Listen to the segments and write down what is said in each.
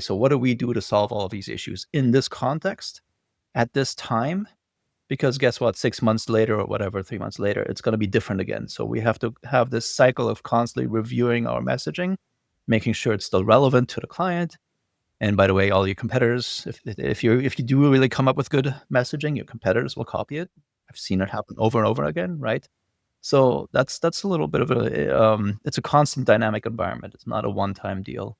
So what do we do to solve all of these issues in this context at this time? Because guess what? 6 months later or whatever, 3 months later, it's going to be different again. So we have to have this cycle of constantly reviewing our messaging, making sure it's still relevant to the client. And by the way, all your competitors, if you do really come up with good messaging, your competitors will copy it. I've seen it happen over and over again, right? So that's a little bit of it's a constant dynamic environment. It's not a one-time deal.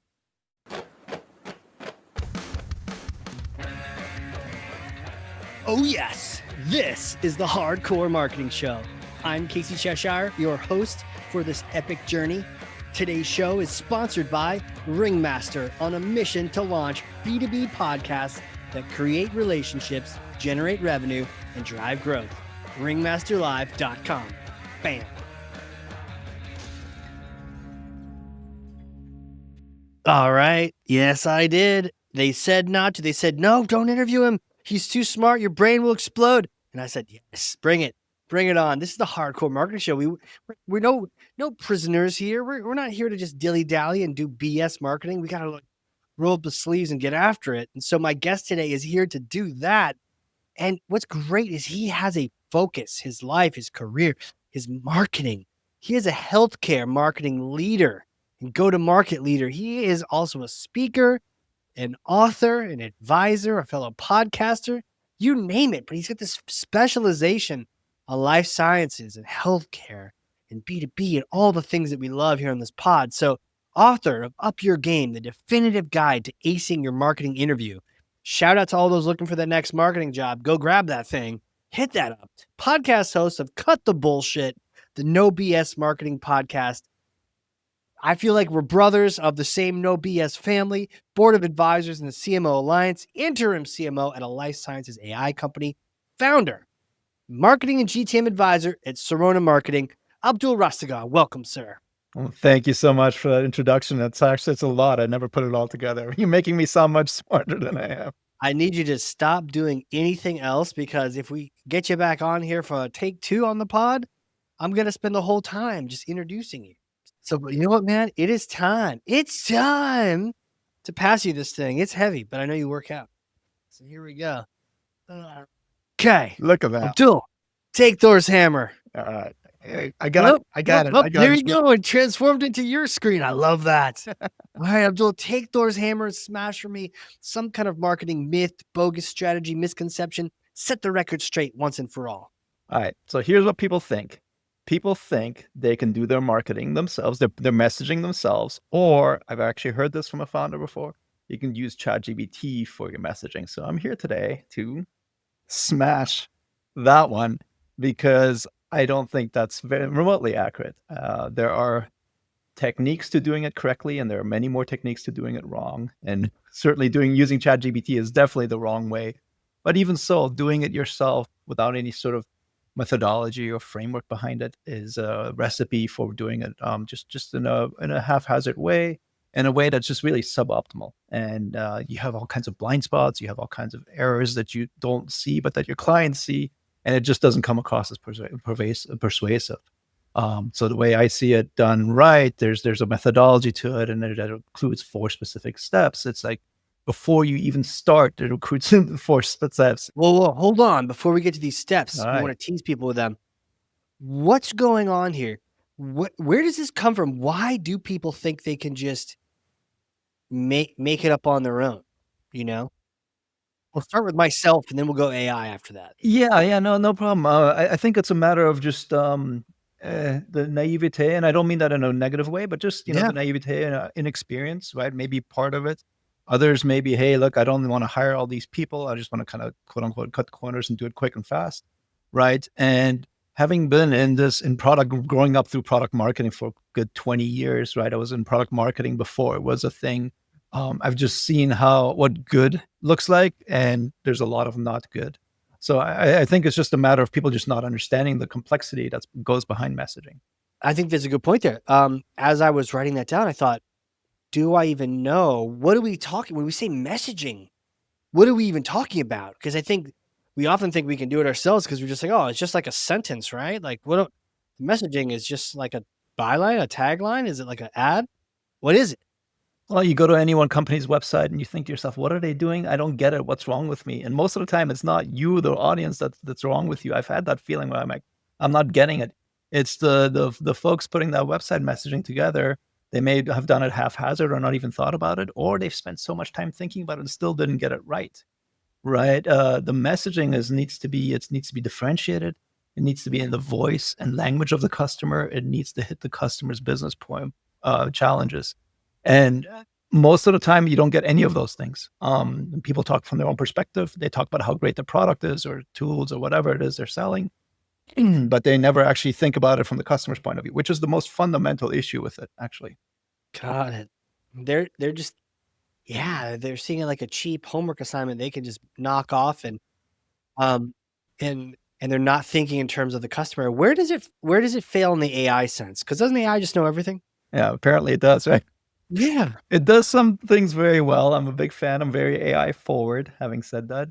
Oh yes, this is the Hardcore Marketing Show. I'm Casey Cheshire, your host for this epic journey. Today's show is sponsored by Ringmaster, on a mission to launch B2B podcasts that create relationships, generate revenue, and drive growth. Ringmasterlive.com. Bam. All right. Yes, I did. They said not to. They said, no, don't interview him. He's too smart. Your brain will explode. And I said, yes, bring it. Bring it on. This is the Hardcore Marketing Show. We're no prisoners here. We're not here to just dilly-dally and do BS marketing. We got to roll up the sleeves and get after it. And so my guest today is here to do that. And what's great is he has a focus, his life, his career, his marketing. He is a healthcare marketing leader and go-to-market leader. He is also a speaker, an author, an advisor, a fellow podcaster, you name it. But he's got this specialization on life sciences and healthcare and B2B and all the things that we love here on this pod. So author of Up Your Game, the definitive guide to acing your marketing interview. Shout out to all those looking for that next marketing job. Go grab that thing. Hit that up. Podcast host of Cut the Bullshit, the No BS Marketing Podcast. I feel like we're brothers of the same No BS family, board of advisors in the CMO Alliance, interim CMO at a life sciences AI company, founder, Marketing and GTM Advisor at Sirona Marketing. Abdul Rastagar, welcome, sir. Well, thank you so much for that introduction. It's a lot. I never put it all together. You're making me sound much smarter than I am. I need you to stop doing anything else, because if we get you back on here for a take 2 on the pod, I'm going to spend the whole time just introducing you. So you know what, man? It is time. It's time to pass you this thing. It's heavy, but I know you work out. So here we go. Okay. Look at that. Abdul, take Thor's hammer. All right. I got it. There you go. It transformed into your screen. I love that. All right, Abdul, take Thor's hammer and smash for me some kind of marketing myth, bogus strategy, misconception. Set the record straight once and for all. All right. So here's what people think. People think they can do their marketing themselves, their messaging themselves, or I've actually heard this from a founder before, you can use ChatGPT for your messaging. So I'm here today to smash that one, because I don't think that's very remotely accurate. There are techniques to doing it correctly, and there are many more techniques to doing it wrong. And certainly using ChatGPT is definitely the wrong way. But even so, doing it yourself without any sort of methodology or framework behind it is a recipe for doing it just in a haphazard way, in a way that's just really suboptimal. And you have all kinds of blind spots, you have all kinds of errors that you don't see, but that your clients see, and it just doesn't come across as persuasive. So the way I see it done right, there's a methodology to it, and that includes 4 specific steps. It's like, before you even start, it includes 4 steps. Well, hold on. Before we get to these steps, All right. I want to tease people with them. What's going on here? Where does this come from? Why do people think they can just make it up on their own? You know, we'll start with myself, and then we'll go AI after that. Yeah, no problem. I think it's a matter of just the naivete, and I don't mean that in a negative way, but just the naivete and inexperience, right? Maybe part of it. Others maybe, hey, look, I don't want to hire all these people. I just want to kind of quote unquote cut corners and do it quick and fast, right? And having been in product, growing up through product marketing for a good 20 years, right? I was in product marketing before it was a thing. I've just seen what good looks like, and there's a lot of not good. So I think it's just a matter of people just not understanding the complexity that goes behind messaging. I think there's a good point there. As I was writing that down, I thought, do I even know? What are we talking when we say messaging? What are we even talking about? Because I think we often think we can do it ourselves, because we're just like, oh, it's just like a sentence, right? Like messaging is just like a byline, a tagline. Is it like an ad? What is it? Well, you go to any one company's website and you think to yourself, "What are they doing? I don't get it. What's wrong with me?" And most of the time, it's not you, the audience, that's wrong with you. I've had that feeling where I'm like, "I'm not getting it." It's the folks putting that website messaging together. They may have done it haphazard or not even thought about it, or they've spent so much time thinking about it and still didn't get it right. Right? The messaging needs to be differentiated. It needs to be in the voice and language of the customer. It needs to hit the customer's business point challenges. And most of the time, you don't get any of those things. People talk from their own perspective. They talk about how great the product is, or tools, or whatever it is they're selling, but they never actually think about it from the customer's point of view, which is the most fundamental issue with it, actually. Got it. They're just yeah, they're seeing it like a cheap homework assignment they can just knock off um, and they're not thinking in terms of the customer. Where does it fail in the AI sense? Because doesn't AI just know everything? Yeah, apparently it does, right? Yeah. It does some things very well. I'm a big fan. I'm very AI forward. Having said that,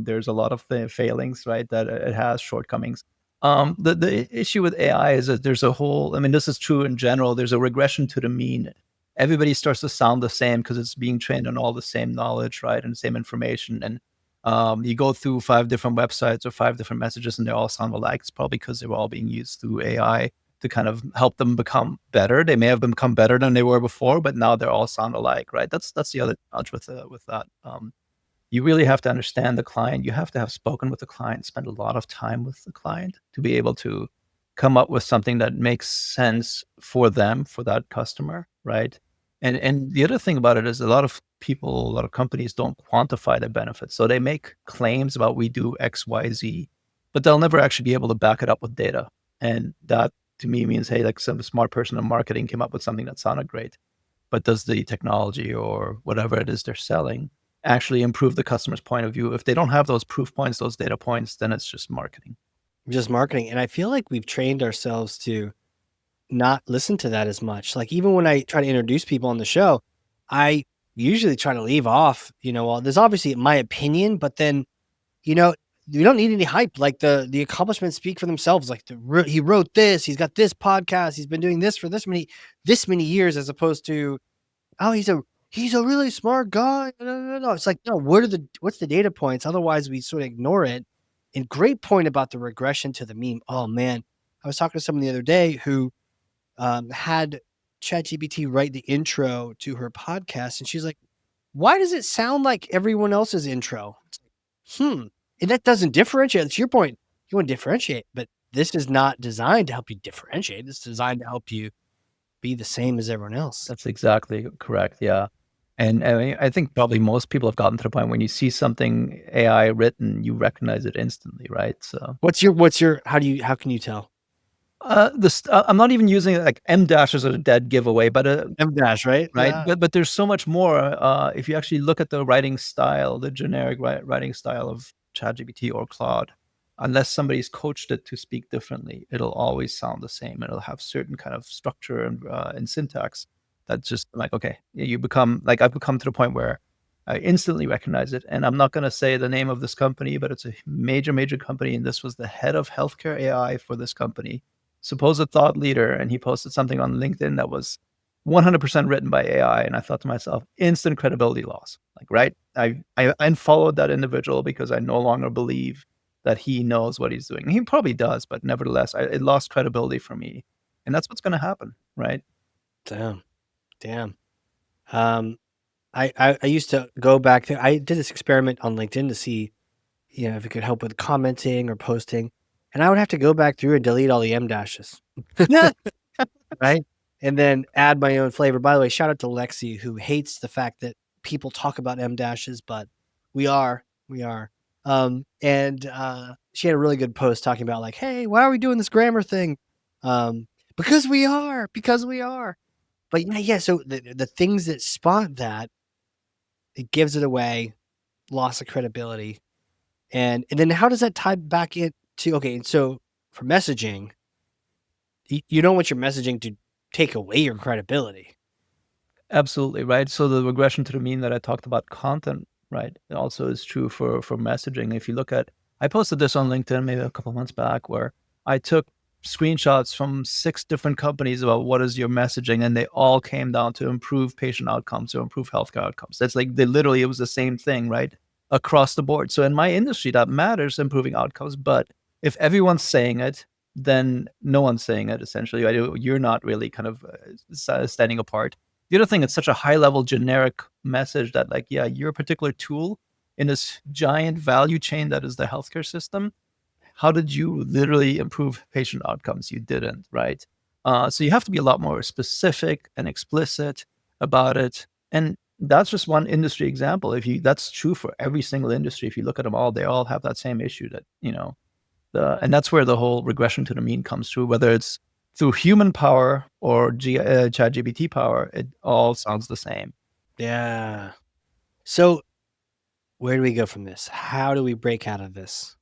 there's a lot of the failings, right? That it has shortcomings. The issue with AI is that there's a whole. I mean, this is true in general. There's a regression to the mean. Everybody starts to sound the same because it's being trained on all the same knowledge, right, and the same information. And you go through 5 different websites or 5 different messages, and they all sound alike. It's probably because they were all being used through AI to kind of help them become better. They may have become better than they were before, but now they all sound alike, right? That's the other challenge with that. You really have to understand the client. You have to have spoken with the client, spend a lot of time with the client to be able to come up with something that makes sense for them, for that customer, right? And the other thing about it is a lot of people, a lot of companies don't quantify the benefits. So they make claims about we do X, Y, Z, but they'll never actually be able to back it up with data. And that to me means, hey, like some smart person in marketing came up with something that sounded great, but does the technology or whatever it is they're selling actually improve the customer's point of view? If they don't have those proof points, those data points, then it's just marketing. Just marketing. And I feel like we've trained ourselves to not listen to that as much. Like even when I try to introduce people on the show, I usually try to leave off, well, there's obviously my opinion, but then, you know, you don't need any hype. Like the accomplishments speak for themselves. Like he wrote this, he's got this podcast, he's been doing this for this many years, as opposed to, oh, he's a really smart guy. No, no, no, no. It's like, no, what's the data points? Otherwise we sort of ignore it. And great point about the regression to the meme. Oh man. I was talking to someone the other day who had ChatGPT write the intro to her podcast, and she's like, "Why does it sound like everyone else's intro?" It's like, and that doesn't differentiate. It's your point. You want to differentiate, but this is not designed to help you differentiate. It's designed to help you be the same as everyone else. That's exactly correct. Yeah. And I think probably most people have gotten to the point when you see something AI written, you recognize it instantly, right? So What's your how can you tell? I'm not even using it like M dashes are a dead giveaway, but M dash, right? right? Yeah. But there's so much more. If you actually look at the writing style, the generic writing style of ChatGPT or Claude, unless somebody's coached it to speak differently, it'll always sound the same. It'll have certain kind of structure and syntax that's just like, okay, you become like I've become to the point where I instantly recognize it. And I'm not going to say the name of this company, but it's a major, major company. And this was the head of healthcare AI for this company, supposed thought leader. And he posted something on LinkedIn that was 100% written by AI, and I thought to myself, instant credibility loss. Like, right? I unfollowed that individual because I no longer believe that he knows what he's doing. He probably does, but nevertheless, it lost credibility for me, and that's what's going to happen, right? Damn. Damn. Um, I used to go back there. I did this experiment on LinkedIn to see, if it could help with commenting or posting, and I would have to go back through and delete all the M dashes. Right? And then add my own flavor. By the way, shout out to Lexi, who hates the fact that people talk about M dashes, but we are. We are. And she had a really good post talking about like, hey, why are we doing this grammar thing? Um, because we are. Because we are. But yeah. So the things that spot that, it gives it away, loss of credibility. And then how does that tie back into okay, and so for messaging, you don't want your messaging to take away your credibility. Absolutely, right? So the regression to the mean that I talked about content, right, it also is true for messaging. If you look at I posted this on LinkedIn maybe a couple months back where I took screenshots from 6 different companies about what is your messaging, and they all came down to improve patient outcomes or improve healthcare outcomes. That's like it was the same thing, right? Across the board. So in my industry, that matters, improving outcomes. But if everyone's saying it, then no one's saying it, essentially. Right? You're not really kind of standing apart. The other thing, it's such a high level generic message that, like, yeah, your particular tool in this giant value chain that is the healthcare system, how did you literally improve patient outcomes? You didn't, right? So you have to be a lot more specific and explicit about it. And that's just one industry example. That's true for every single industry. If you look at them all, they all have that same issue that, and that's where the whole regression to the mean comes through, whether it's through human power or ChatGPT power, it all sounds the same. Yeah. So where do we go from this? How do we break out of this?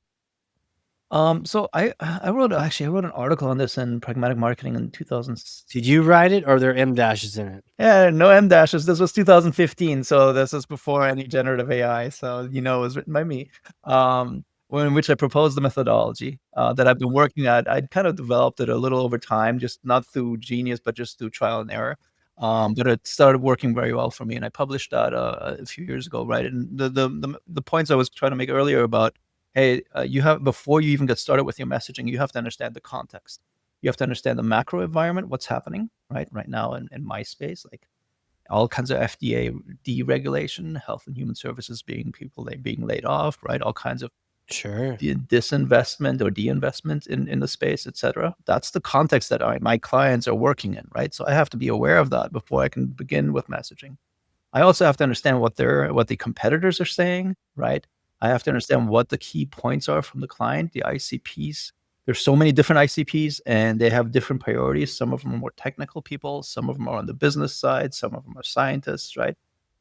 So I wrote an article on this in Pragmatic Marketing in 2000. Did you write it, or are there M dashes in it? Yeah, no M dashes. This was 2015, so this is before any generative AI. So it was written by me. In which I proposed the methodology that I've been working at. I'd kind of developed it a little over time, just not through genius, but just through trial and error. But it started working very well for me, and I published that a few years ago, right? And the points I was trying to make earlier about, hey, before you even get started with your messaging, you have to understand the context. You have to understand the macro environment, what's happening right now in my space, like all kinds of FDA deregulation, health and human services being laid off, right? All kinds of Sure. disinvestment or deinvestment in the space, et cetera. That's the context that my clients are working in, right? So I have to be aware of that before I can begin with messaging. I also have to understand what the competitors are saying, right? I have to understand what the key points are from the client, the ICPs. There's so many different ICPs, and they have different priorities. Some of them are more technical people, some of them are on the business side, some of them are scientists, right?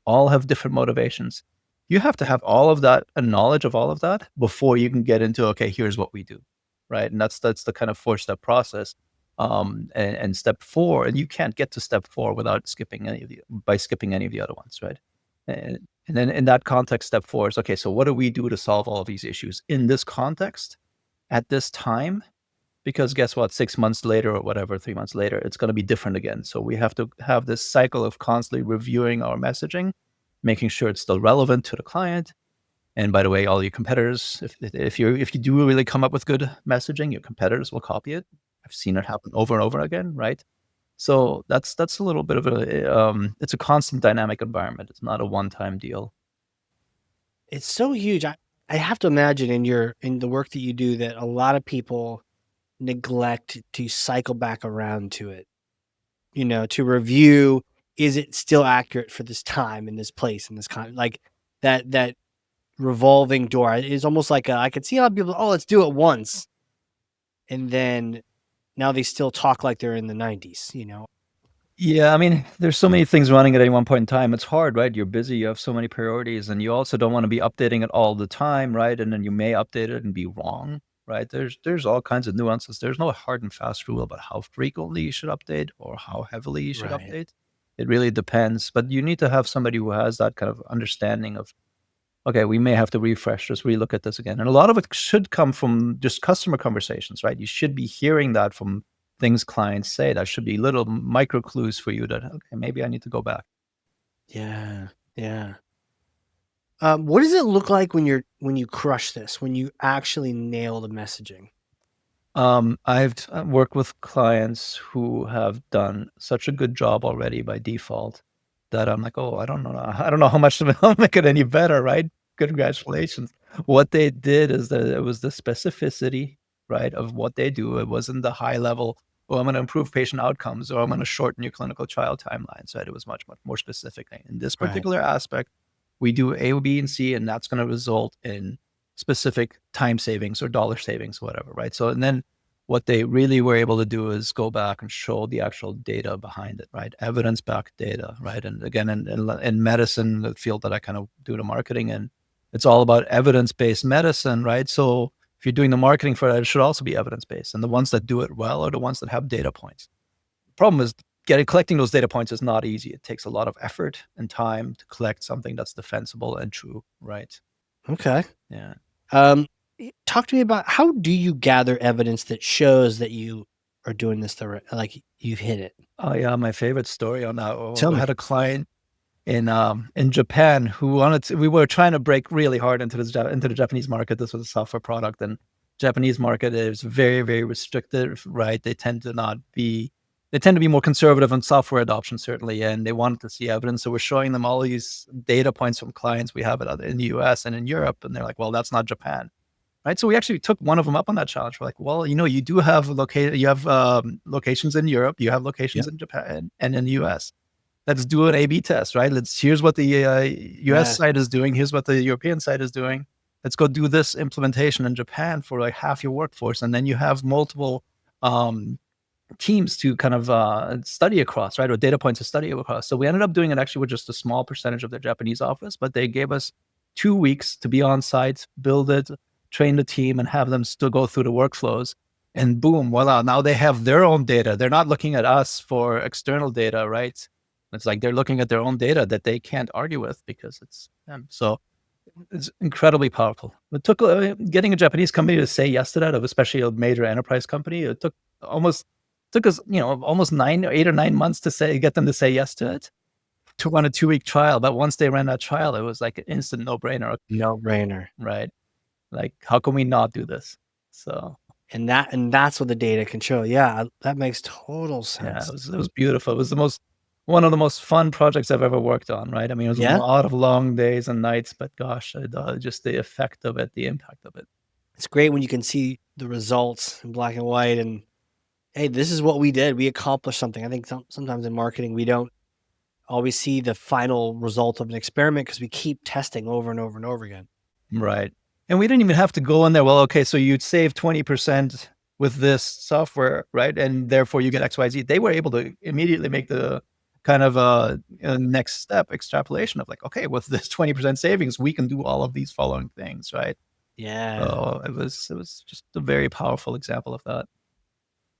All have different motivations. You have to have all of that and knowledge of all of that before you can get into, okay, here's what we do, right? And that's the kind of 4-step process. And step 4, and you can't get to step 4 without skipping any of the other ones, right? And then in that context, step 4 is, okay, so what do we do to solve all of these issues in this context at this time? Because guess what? 6 months later or whatever, 3 months later, it's gonna be different again. So we have to have this cycle of constantly reviewing our messaging, making sure it's still relevant to the client. And by the way, all your competitors, if you do really come up with good messaging, your competitors will copy it. I've seen it happen over and over again, right? So that's a little bit of it's a constant dynamic environment. It's not a one-time deal. It's so huge. I have to imagine in the work that you do that a lot of people neglect to cycle back around to it, to review, is it still accurate for this time and this place and this kind, like that revolving door is almost like I could see a lot of people, oh, let's do it once. And then now they still talk like they're in the 90s. Yeah, I mean, there's so many things running at any one point in time. It's hard, right? You're busy, you have so many priorities, and you also don't wanna be updating it all the time, right? And then you may update it and be wrong, right? There's all kinds of nuances. There's no hard and fast rule about how frequently you should update or how heavily you should Right. update. It really depends, but you need to have somebody who has that kind of understanding of, okay, we may have to refresh this, relook at this again. And a lot of it should come from just customer conversations, right? You should be hearing that from things clients say. That should be little micro clues for you that, okay, maybe I need to go back. Yeah. Yeah. What does it look like when you crush this, when you actually nail the messaging? I've worked with clients who have done such a good job already by default that I'm like, oh, I don't know how much to make it any better, right? Congratulations. What they did is that it was the specificity, right, of what they do. It wasn't the high level, oh, I'm going to improve patient outcomes or I'm going to shorten your clinical trial timelines, right? It was much, much more specific. In this Right. particular aspect, we do A, B, and C, and that's going to result in specific time savings or dollar savings, whatever, right? So, and then what they really were able to do is go back and show the actual data behind it, right? Evidence-backed data, right? And again, in medicine, the field that I kind of do the marketing in, it's all about evidence-based medicine, right? So if you're doing the marketing for that, it should also be evidence-based. And the ones that do it well are the ones that have data points. The problem is collecting those data points is not easy. It takes a lot of effort and time to collect something that's defensible and true, right? Okay. Yeah. Talk to me about, how do you gather evidence that shows that you are doing this the right, like you've hit it? Oh yeah, my favorite story on that. Oh, Tell I me. had a client in Japan who we were trying to break really hard into into the Japanese market. This was a software product, and Japanese market is very, very restrictive, right? They tend to be more conservative on software adoption, certainly, and they wanted to see evidence. So we're showing them all these data points from clients we have in the US and in Europe, and they're like, well, that's not Japan. Right, so we actually took one of them up on that challenge. We're like, "Well, you do have locations in Europe, you have locations Yep. in Japan and in the US. Let's do an A/B test, right? Here's what the, US Yes. side is doing, here's what the European side is doing. Let's go do this implementation in Japan for, like, half your workforce, and then you have multiple, um, teams to kind of, study across, right, or data points to study across." So we ended up doing it actually with just a small percentage of their Japanese office, but they gave us 2 weeks to be on site, build it, train the team, and have them still go through the workflows, and boom, voila, now they have their own data. They're not looking at us for external data, right? It's like they're looking at their own data that they can't argue with because it's them. So it's incredibly powerful. It took getting a Japanese company to say yes to that, of especially a major enterprise company. It almost took us, almost 8 or 9 months to get them to say yes to it, to run a 2-week trial. But once they ran that trial, it was like an instant no-brainer, No brainer. right? Like, how can we not do this? So And that's what the data can show. Yeah, that makes total yeah, sense. it was beautiful. It was one of the most fun projects I've ever worked on, right? I mean, it was a Yeah, lot of long days and nights, but gosh, just the effect of it, the impact of it. it's great when you can see the results in black and white and, "Hey, this is what we did. We accomplished something." I think sometimes in marketing, we don't always see the final result of an experiment because we keep testing over and over and over again. Right. And we didn't even have to go in there, "Well, okay, so you'd save 20% with this software, right? And therefore you get XYZ." They were able to immediately make the kind of, next step extrapolation of like, "Okay, with this 20% savings, we can do all of these following things," right? Yeah, So it was just a very powerful example of that.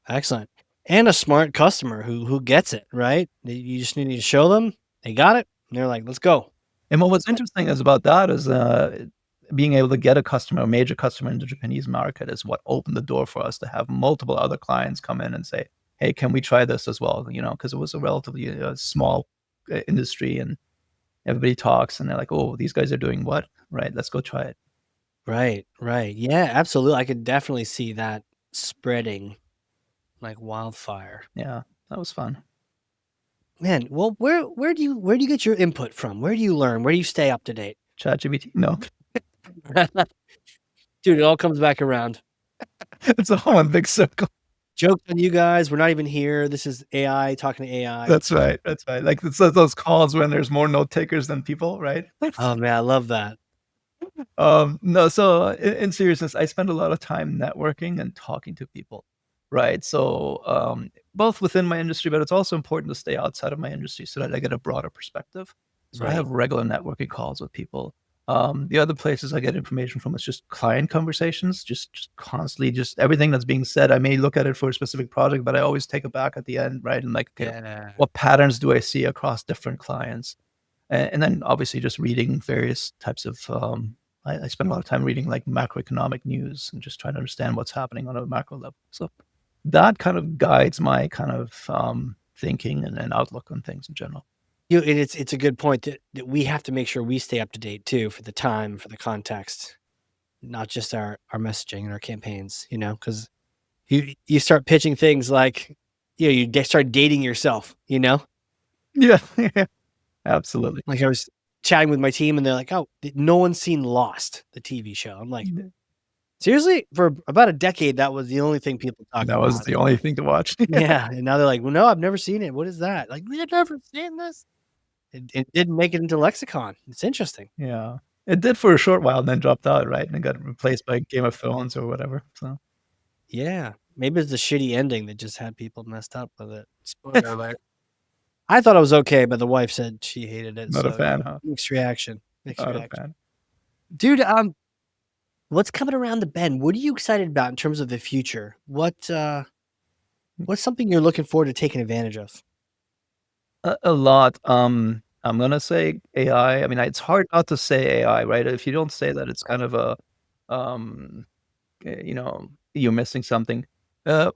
excellent. And a smart customer who gets it, right? You just need to show them, they got it, and they're like, "Let's go." And what was interesting is about that is, being able to get a major customer in the Japanese market is what opened the door for us to have multiple other clients come in and say, "Hey, can we try this as well?" Because it was a relatively, small, industry, and everybody talks, and they're like, "Oh, these guys are doing what? Right, let's go try it." Right, right. Yeah, absolutely. I could definitely see that spreading like wildfire. Yeah, that was fun. Man, well, where do you get your input from? Where do you learn? Where do you stay up to date? ChatGPT? No. Dude, it all comes back around. It's a whole one big circle. Jokes on you guys. We're not even here. This is AI talking to AI. That's right. Like, it's those calls when there's more note takers than people, right? Oh man, I love that. No, so in seriousness, I spend a lot of time networking and talking to people, right? So, both within my industry, but it's also important to stay outside of my industry so that I get a broader perspective. So I Right. have regular networking calls with people. The other places I get information from is just client conversations, just constantly, just everything that's being said. I may look at it for a specific project, but I always take it back at the end, right? And like, okay, Yeah. what patterns do I see across different clients? And then obviously just reading various types of, I spend a lot of time reading like macroeconomic news and just trying to understand what's happening on a macro level. So that kind of guides my kind of, thinking and outlook on things in general. And it's a good point that we have to make sure we stay up to date too for the time, for the context, not just our messaging and our campaigns, because you start pitching things like, start dating yourself, Yeah, yeah, absolutely. Like I was chatting with my team and they're like, "Oh, no one's seen Lost, the TV show." I'm like, Yeah. "Seriously?" For about a decade, that was the only thing people talked That was about. the only thing to watch. Yeah, and now they're like, "Well, no, I've never seen it. What is that?" Like, "We've never seen this." It didn't make it into lexicon. It's interesting. Yeah. It did for a short while and then dropped out, right? And it got replaced by Game of Thrones or whatever. So Yeah, maybe it's the shitty ending that just had people messed up with it. Spoiler alert. I thought it was okay, but the wife said she hated it, not a so, fan, huh? mixed reaction, mixed Not a reaction. fan. Dude, what's coming around the bend? What are you excited about in terms of the future? What's something you're looking forward to taking advantage of? A lot. I'm gonna say AI. I mean, it's hard not to say AI, right? If you don't say that, it's kind of a, um, you're missing something.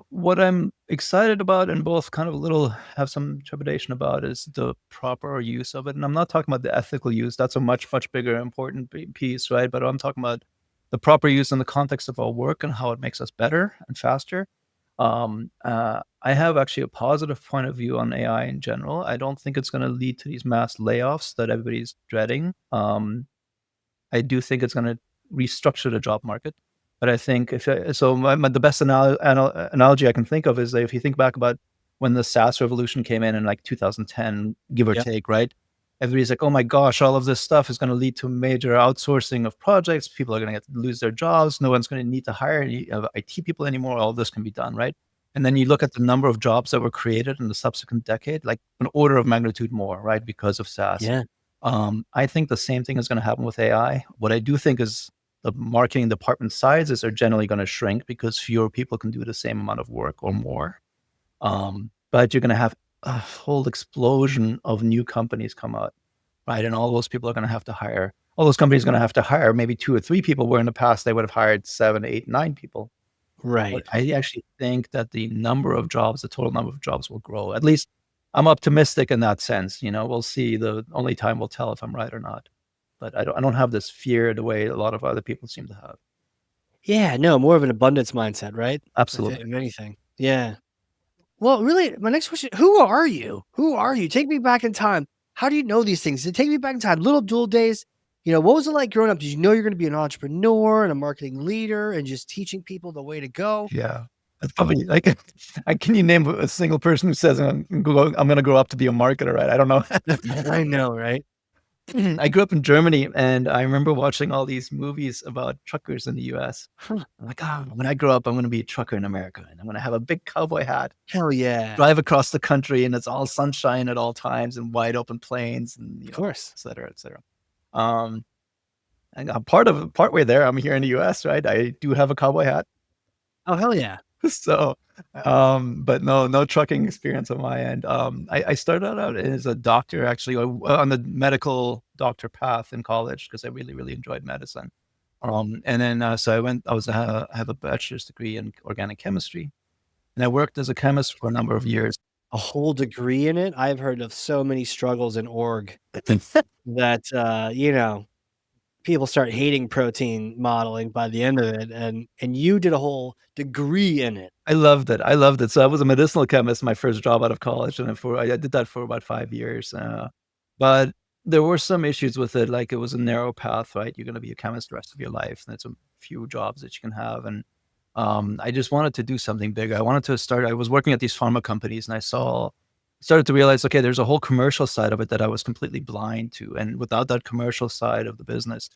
What I'm excited about and both kind of a little have some trepidation about is the proper use of it. And I'm not talking about the ethical use. That's a much, much bigger, important piece, right? But I'm talking about the proper use in the context of our work and how it makes us better and faster. I have actually a positive point of view on AI in general. I don't think it's going to lead to these mass layoffs that everybody's dreading. I do think it's gonna restructure the job market. But I think if so the best analogy I can think of is that if you think back about when the SaaS revolution came in like 2010, give or Yep. take, right? Everybody's like, "Oh my gosh, all of this stuff is gonna lead to major outsourcing of projects. People are gonna lose their jobs. No one's gonna need to hire any IT people anymore. All this can be done," right? And then you look at the number of jobs that were created in the subsequent decade, like an order of magnitude more, right? Because of SaaS. Yeah. I think the same thing is gonna happen with AI. What I do think is the marketing department sizes are generally gonna shrink because fewer people can do the same amount of work or more. But you're gonna have a whole explosion of new companies come out, right? And all those people are gonna have to hire all those companies are gonna have to hire maybe 2 or 3 people, where in the past they would have hired 7, 8, 9 people. But Right. I actually think that the number of jobs, the total number of jobs will grow. At least I'm optimistic in that sense, we'll see. The only time will tell if I'm right or not. But I don't have this fear the way a lot of other people seem to have. Yeah, no, more of an abundance mindset, right? Absolutely. If anything. Yeah. Well, really, my next question, who are you? Who are you? Take me back in time. How do you know these things? Take me back in time. Little Abdul days. What was it like growing up? Did you know you're going to be an entrepreneur and a marketing leader and just teaching people the way to go? Yeah. That's probably like I can you name a single person who says I'm gonna grow up to be a marketer, right? I don't know. I know, right? I grew up in Germany, and I remember watching all these movies about truckers in the US. Huh. I'm like, "Oh, when I grow up, I'm gonna be a trucker in America, and I'm gonna have a big cowboy hat, Hell yeah. drive across the country, and it's all sunshine at all times and wide open plains and, Of course. et cetera, et cetera." Um, and partway there, I'm here in the US, right? I do have a cowboy hat. Oh, hell yeah. So, but no trucking experience on my end. I started out as a doctor actually, on the medical doctor path in college because I really, really enjoyed medicine. And then, so I have a bachelor's degree in organic chemistry, and I worked as a chemist for a number of years. A whole degree in it. I've heard of so many struggles in org that, people start hating protein modeling by the end of it, and you did a whole degree in it. I loved it. I loved it. So I was a medicinal chemist, my first job out of college, and then I did that for about 5 years. But there were some issues with it, like it was a narrow path, right? You're gonna be a chemist the rest of your life, and it's a few jobs that you can have. And I just wanted to do something bigger. I was working at these pharma companies, and started to realize, okay, there's a whole commercial side of it that I was completely blind to. And without that commercial side of the business,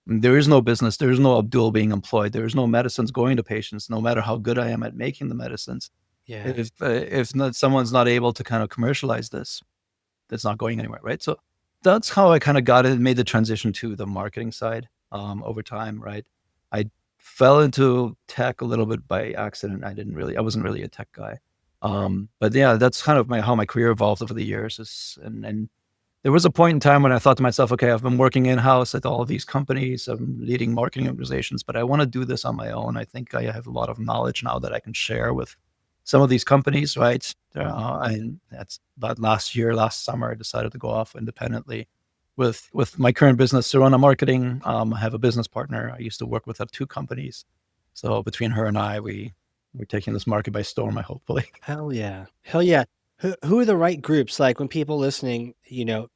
there is no business. There is no Abdul being employed. There is no medicines going to patients, no matter how good I am at making the medicines. Yeah. If not, someone's not able to kind of commercialize this, that's not going anywhere, right? So that's how I kind of got it and made the transition to the marketing side over time, right? I fell into tech a little bit by accident. I wasn't really a tech guy. But yeah, that's kind of how my career evolved over the years. And there was a point in time when I thought to myself, okay, I've been working in house at all of these companies, I'm leading marketing organizations, but I want to do this on my own. I think I have a lot of knowledge now that I can share with some of these companies, right? And that's about last summer, I decided to go off independently with my current business, Sirona Marketing. I have a business partner I used to work with at 2 companies. So between her and I, we're taking this market by storm, I hopefully. Hell yeah. Hell yeah. Who are the right groups? Like when people listening,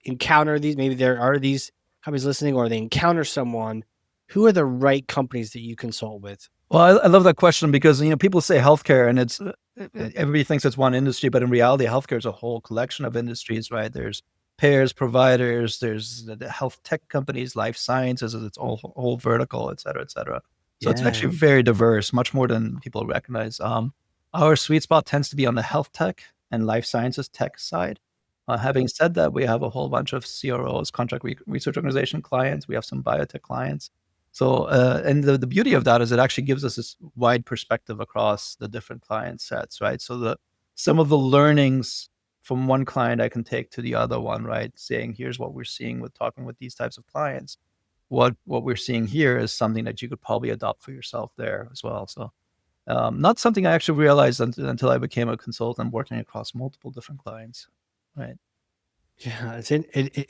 encounter these, maybe there are these companies listening or they encounter someone, who are the right companies that you consult with? Well, I love that question because, people say healthcare and everybody thinks it's one industry, but in reality, healthcare is a whole collection of industries, right? There's payers, providers, there's the health tech companies, life sciences, it's all whole vertical, et cetera, et cetera. So it's Yeah. actually very diverse, much more than people recognize. Our sweet spot tends to be on the health tech and life sciences tech side. Having said that, we have a whole bunch of CROs, contract research organization clients. We have some biotech clients. So, and the beauty of that is it actually gives us this wide perspective across the different client sets, right? So some of the learnings from one client I can take to the other one, right? Saying, here's what we're seeing with talking with these types of clients. What we're seeing here is something that you could probably adopt for yourself there as well. So Not something I actually realized until I became a consultant working across multiple different clients. Right. Yeah,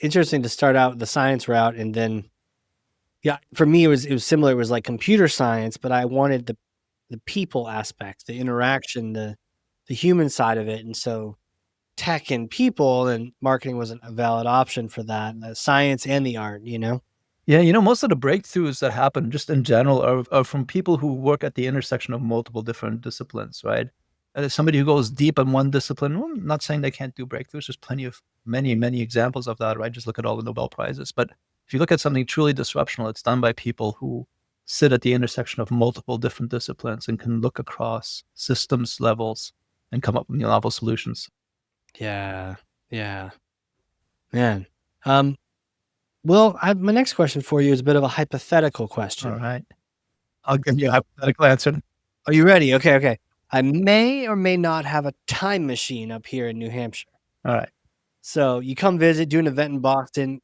interesting to start out the science route, and then yeah, for me it was similar. It was like computer science, but I wanted the people aspect, the interaction, the human side of it, and so tech and people and marketing wasn't a valid option for that. The science and the art, you know. Yeah, most of the breakthroughs that happen just in general are from people who work at the intersection of multiple different disciplines, right? Somebody who goes deep in one discipline, well, I'm not saying they can't do breakthroughs. There's plenty of many examples of that, right? Just look at all the Nobel Prizes. But if you look at something truly disruptional, it's done by people who sit at the intersection of multiple different disciplines and can look across systems levels and come up with novel solutions. Yeah, yeah, man. Um, well, my next question for you is a bit of a hypothetical All question. right. I'll give you a hypothetical answer. Are you ready? Okay, okay. I may or may not have a time machine up here in New Hampshire. All right. So you come visit, do an event in Boston,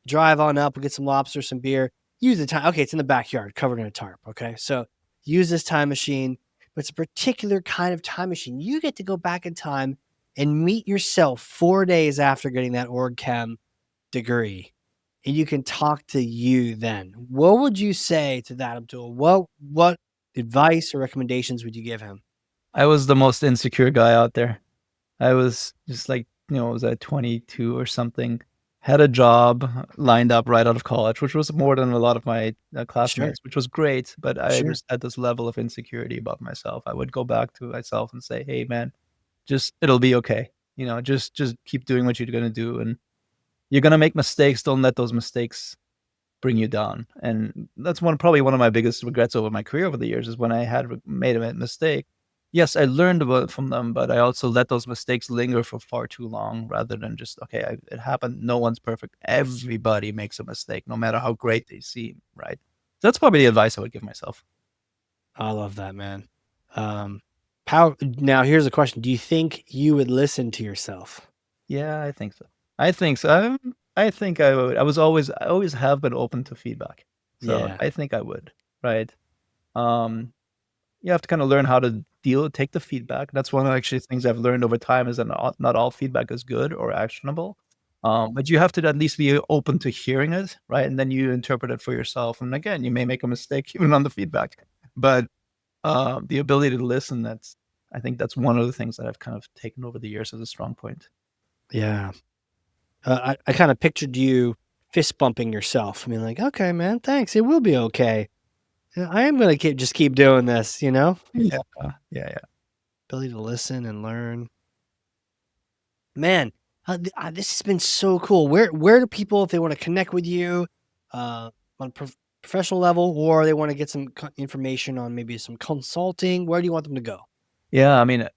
drive on up, we'll get some lobster, some beer. Use the time. Okay, it's in the backyard, covered in a tarp. Okay, so use this time machine, but it's a particular kind of time machine. You get to go back in time and meet yourself 4 days after getting that org chem degree, and you can talk to you then. What would you say to that, Abdul? What advice or recommendations would you give him? I was the most insecure guy out there. I was just like, was I 22 or something, had a job lined up right out of college, which was more than a lot of my Sure, classmates, which was great. But I sure. just had this level of insecurity about myself. I would go back to myself and say, "Hey, man, just it'll be okay. Just keep doing what you're gonna do, and you're gonna make mistakes. Don't let those mistakes bring you down." And that's probably one of my biggest regrets over my career over the years is when I had made a mistake. Yes, I learned about from them, but I also let those mistakes linger for far too long rather than just, okay, it happened. No one's perfect. Everybody makes a mistake, no matter how great they seem, right? That's probably the advice I would give myself. I love that, man. Um, how now? Here's a question: do you think you would listen to yourself? Yeah, I think so. I think so. I think I would. I always have been open to feedback. So Yeah, I think I would, right? Um, You have to kinda learn how to take the feedback. That's one of actually things I've learned over time is that not all feedback is good or actionable. But you have to at least be open to hearing it, right? And then you interpret it for yourself. And again, you may make a mistake even on the feedback. But, the ability to listen, I think that's one of the things that I've kind of taken over the years as a strong point. yeah. I kind of pictured you fist bumping yourself. I mean, like, okay, man, thanks. It will be okay. Yeah, I am gonna keep doing this. You know, Yeah. Yeah, yeah. ability to listen and learn. Man, this has been so cool. Where do people, if they want to connect with you, on a professional level, or they want to get some information on maybe some consulting? Where do you want them to go? Yeah, I mean,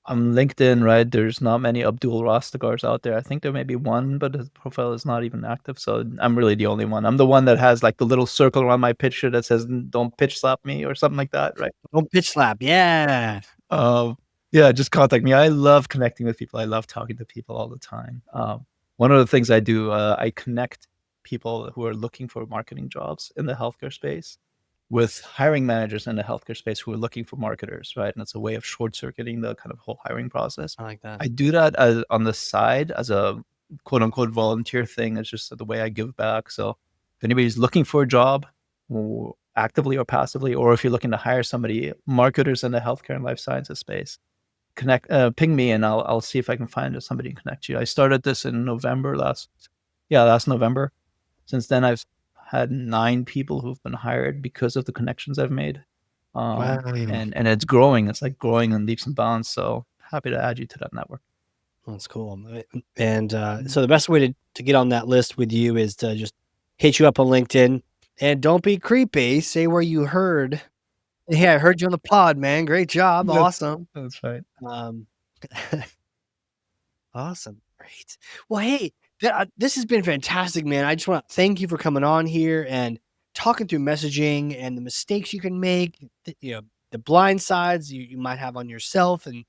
on LinkedIn, right, there's not many Abdul Rastagars out there. I think there may be one, but his profile is not even active, so I'm really the only one. I'm the one that has, like, the little circle around my picture that says, "Don't pitch slap me," or something like that, right? Oh, pitch slap. Yeah. Um, yeah, just contact me. I love connecting with people. I love talking to people all the time. One of the things I do, I connect people who are looking for marketing jobs in the healthcare space with hiring managers in the healthcare space who are looking for marketers, right? And it's a way of short circuiting the kind of whole hiring process. I like that. I do that as on the side as a quote unquote volunteer thing. It's just the way I give back. So if anybody's looking for a job, actively or passively, or if you're looking to hire somebody, marketers in the healthcare and life sciences space, ping me and I'll see if I can find somebody and connect you. I started this in November last November. Since then, I've had 9 people who've been hired because of the connections I've made. Wow. And it's growing. It's, like, growing in leaps and bounds, so happy to add you to that network. That's cool. And so the best way to get on that list with you is to just hit you up on LinkedIn, and don't be creepy. Say where you heard. Yeah, I heard you on the pod, man. Great job. That's Awesome. that's right. Um, awesome. Great. Well, hey, this has been fantastic, man. I just want to thank you for coming on here and talking through messaging and the mistakes you can make, the blind sides you might have on yourself, and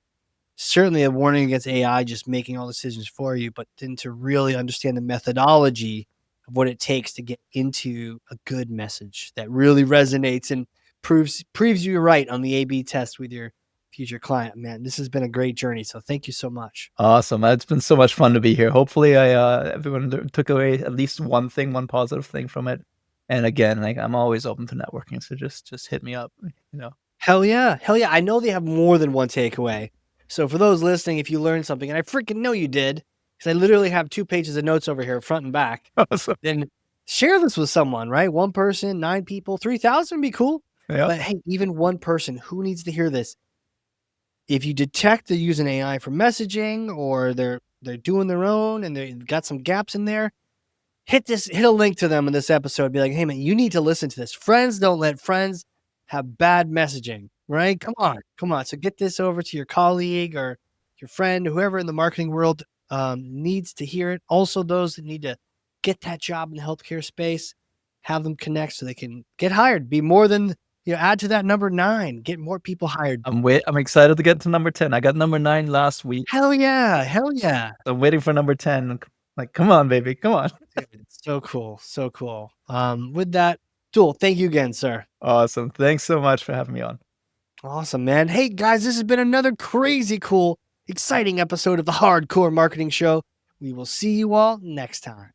certainly a warning against AI just making all decisions for you, but then to really understand the methodology of what it takes to get into a good message that really resonates and proves you right on the A/B test with your future client. Man, this has been a great journey. So thank you so much. Awesome. It's been so much fun to be here. Hopefully everyone took away at least one thing, one positive thing from it. And again, like I'm always open to networking, so just hit me up, you know. Hell yeah. Hell yeah. I know they have more than one takeaway. So for those listening, if you learned something, and I freaking know you did, because I literally have 2 pages of notes over here, front and back, Awesome. then share this with someone, right? 1 person, 9 people, 3,000 would be cool. Yeah. But hey, even 1 person, who needs to hear this? If you detect they're using AI for messaging, or they're doing their own and they've got some gaps in there, hit a link to them in this episode. Be like, hey man, you need to listen to this. Friends don't let friends have bad messaging, right? Come on. So get this over to your colleague or your friend, whoever in the marketing world needs to hear it. Also, those that need to get that job in the healthcare space, have them connect so they can get hired. Be more than, add to that number 9. Get more people hired. I'm excited to get to number 10. I got number 9 last week. Hell yeah. Hell yeah. I'm waiting for number 10. Like, come on, baby. Come on. Dude, so cool. So cool. With that, Abdul, thank you again, sir. Awesome. Thanks so much for having me on. Awesome, man. Hey, guys, this has been another crazy cool, exciting episode of the Hardcore Marketing Show. We will see you all next time.